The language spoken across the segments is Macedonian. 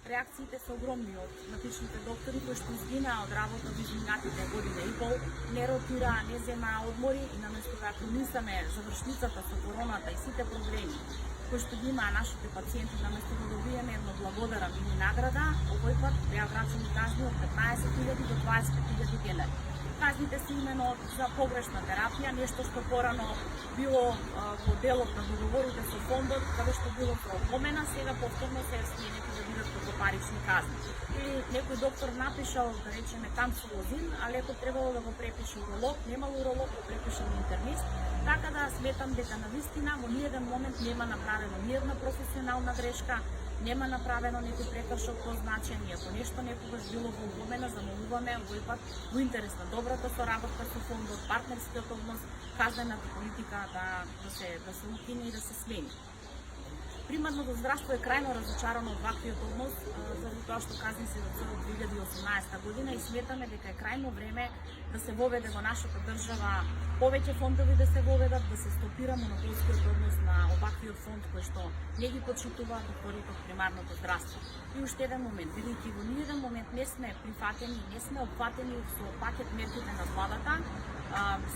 Реакциите се огромни од матичните доктори кои што изгинаа од работа во изминатите година и пол, не ротираа, не земаа одмори и наместо да кронисаме завршницата со короната и сите проблеми кои што ги имаа нашите пациенти, наместо да добиеме едно благодарам или награда, овој пат беа врачени казни од 15.000 до 20.000 денари. Казните се имено за погрешна терапија, нешто што порано било во делот на договорите со фондот, каде што било проопомена, сега повторно се сменети да бидат како парични казни. Или некој доктор напишал, да речеме, тамсулозин, а лекот требало да го препише уролог, немал уролог, го препишал интернист, така да сметам дека навистина во ниеден момент нема направено ниедна професионална грешка, нема направено некој прекршок по значење. Ако нешто некогаш било во упомена, замолуваме овој пат во интерес на добрата соработка со фондот, партнерскиот однос, казнената политика да се укине и да се смени. Примарното здравство е крајно разочарано од ваквиот однос, заради тоа што казни се од 2018 година и сметаме дека е крајно време да се воведе во нашата држава повеќе фондови да се воведат, да се стопира монополскиот однос на оваквиот фонд кој што не ги почитува докторите од примарното здравство. И уште еден момент, бидејќи во ниеден момент не сме прифатени, не сме опфатени со пакет мерките на владата,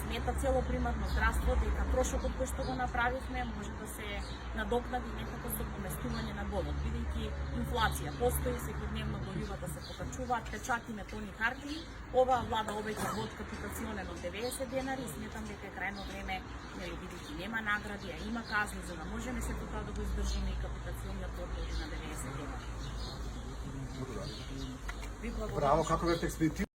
смета цело примарно здравство дека трошокот кој што го направивме може да се надокнади некако со поместување на говот, бидејќи инфлација постои, секојдневно горивата се покачуваат, печатиме тони хартии, оваа влада обеќа вод капитационен од 90 денари и сметам дека е крајно време, нели, бидејќи нема награди, а има казни, за да можеме се тоа да го издржиме и капитациониот одговор на 90 денари. Браво, како бевте експедитивни.